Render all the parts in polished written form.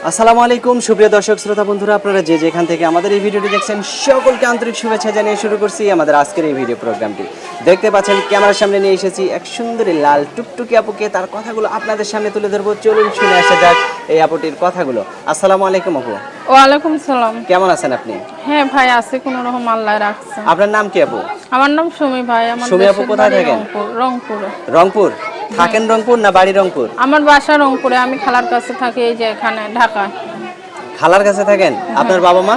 আসসালামু আলাইকুম সুপ্রিয় দর্শক শ্রোতা বন্ধুরা, আপনারা যে যেখান থেকে আমাদের এই ভিডিওটি দেখছেন সকলকে আন্তরিক শুভেচ্ছা জানিয়ে শুরু করছি আমাদের আজকের এই ভিডিও প্রোগ্রামটি। দেখতে পাচ্ছেন ক্যামেরার সামনে নিয়ে এসেছি এক সুন্দরী লাল টুকটুকি আপুকে, তার কথাগুলো আপনাদের সামনে তুলে ধরবো। চলুন শুনে আসা যাক এই আপুটির কথাগুলো। আসসালামু আলাইকুম আপু। ওয়ালাইকুম সালাম। কেমন আছেন আপনি? হ্যাঁ ভাই, আছে কোন রকম আল্লাহ রাখছে। আপনার নাম কি আপু? আমার নাম সুমি ভাই। আমার সুমি আপু কোথায় থাকেন? রংপুরে। রংপুর থাকেন? রংপুর না বাড়ি রংপুর? আমার বাসা রংপুরে, আমি খালার কাছে থাকি এই যে এখানে ঢাকায়। খালার কাছে থাকেন? আপনার বাবা মা?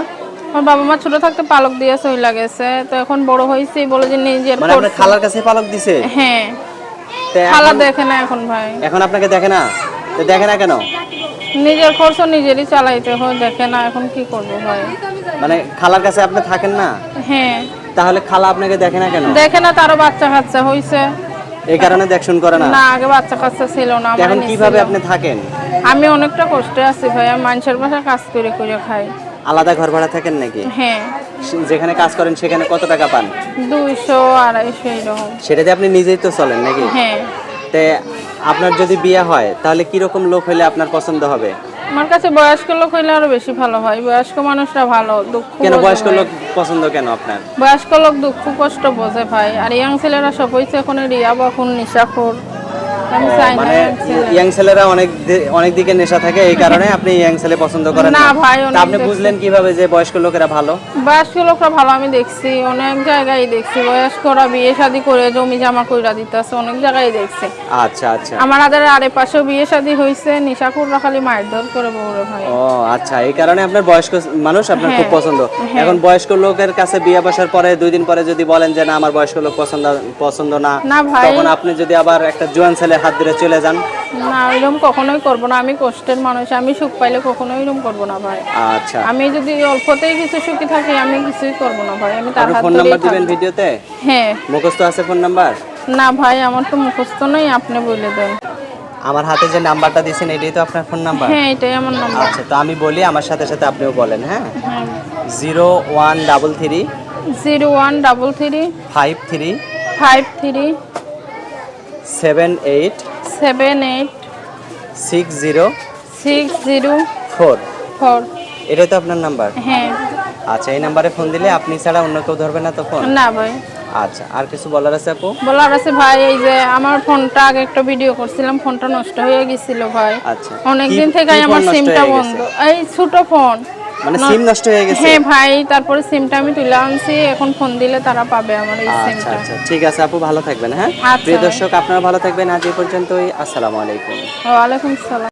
আমার বাবা মা ছোট থাকতে পালক দিয়ে চলে গেছে, তো এখন বড় হইছে বলে যে নিজের মানে আপনার খালার কাছে পালক দিছে? হ্যাঁ। তো খালা দেখে না এখন ভাই। এখন আপনাকে দেখে না? তো দেখে না কেন? নিজের খরচ নিজেরই চালাইতে হয়, দেখে না, এখন কি করব ভাই। মানে খালার কাছে আপনি থাকেন না? হ্যাঁ। তাহলে খালা আপনাকে দেখে না কেন? দেখে না, তারও বাচ্চা কাচ্চা হইছে, এই কারণে দেখশুন করে না? না আগে বাচ্চা কাচ্চা ছিল না। এখন কিভাবে আপনি থাকেন? আমি অনেকটা কষ্টে আছি ভাই, আমি মানুষের বাসায় কাজ করে করে খাই। আলাদা ঘর ভাড়া থাকেন নাকি? হ্যাঁ। যেখানে কাজ করেন সেখানে কত টাকা পান? 200-250 এরকম। সেটাতে আপনি নিজেই তো চলেন নাকি? হ্যাঁ। তে আপনার যদি বিয়ে হয় তাহলে কিরকম লোক হলে আপনার পছন্দ হবে? আমার কাছে বয়স্ক লোক হইলে আরো বেশি ভালো হয়। বয়স্ক মানুষরা ভালো, দুঃখ কেন বোঝে বয়স্ক ভাই। লোক পছন্দ কেন আপনার? বয়স্ক লোক দুঃখ কষ্ট বোঝে ভাই, আর ইয়াং ছেলেরা সব হইছে এখন রিয়া বাখুন নিশাখোর। আমি চাই না মানে young ছেলে। ইয়াং ছেলেরা অনেক দিকে নেশা থাকে, এই কারণে আপনি ইয়াং ছেলে পছন্দ করেন না না? ভাই, তা অনেক আপনি দেখছি। বুঝলেন কিভাবে যে বয়স্ক লোকেরা ভালো? বয়স্ক লোকরা ভালো আমি দেখছি, অনেক জায়গায় দেখছি। বয়স্করা বিয়ে শাদী করে জমি জমা কইরা দিতেছে, অনেক জায়গায় দেখছি। আচ্ছা আচ্ছা। আমার আরে পাশেও বিয়ে শাদী হইছে, নিশাখোররা খালি মারধর করে বউরে ভাই। ও আচ্ছা, এই কারণে আপনার বয়স্ক মানুষ আপনার খুব হ্যাঁ, পছন্দ। হ্যাঁ। এখন বয়স্ক লোকের কাছে বিয়ে বসার পরে 2 দিন পরে যদি বলেন যে না আমার বয়স্ক লোক পছন্দ না, না ভাই। তখন আপনি যদি আবার একটা জোয়ান ছেলের হাত ধরে চলে যান? না, এরকম কখনোই করবো না। আমি কষ্টের মানুষ, আমি সুখ পাইলে কখনোই এরকম করবো না ভাই। আচ্ছা। আমি যদি অল্পতেই কিছু সুখী থাকি, আমি কিছুই করবো না ভাই। আমি তার আপনি হাত ফোন ধরেই নাম্বার দিবেন থাকবো। ভিডিওতে? হ্যাঁ। মুখস্থ আছে ফোন নাম্বার? না ভাই, আমার তো মুখস্থ নেই, আপনি বলে দেন। আমার হাতে যে নাম্বারটা দিয়েছেন এটাই তো আপনার ফোন নাম্বার? হ্যাঁ, এটাই আমার নাম্বার। আচ্ছা, তো আমি বলি, আমার সাথে সাথে আপনিও বলেন। হ্যাঁ, হ্যাঁ। 0133 0133 53 53 78 78 60 604। 4। এটাই তো আপনার নাম্বার? হ্যাঁ। আচ্ছা, এই নাম্বারে ফোন দিলে আপনি ছাড়া অন্য কেউ ধরবে না তো ফোন? না ভাই। আচ্ছা, আর কিছু বলার আছে আপু? বলার আছে ভাই, এই যে আমার ফোনটা আগে একটা ভিডিও করছিলাম, ফোনটা নষ্ট হয়ে গেছিল ভাই। আচ্ছা। অনেকদিন কি থেকে ফোন আমার নষ্ট সিমটা হয়ে বন্ধ। গেছে? এই ছোট ফোন। মানে সিম নষ্ট হয়ে গেছে? হ্যাঁ ভাই, তারপরে সিমটা আমি তুলে আনছি, এখন ফোন দিলে তারা পাবে আমার এই আচ্ছা সিমটা। আচ্ছা, ঠিক আছে আপু, ভালো থাকবেন। হ্যাঁ, আচ্ছা প্রিয় ভাই। দর্শক আপনারা ভালো থাকবেন। আজ এই পর্যন্তই। আসসালামু আলাইকুম। ওয়ালাইকুম সালাম।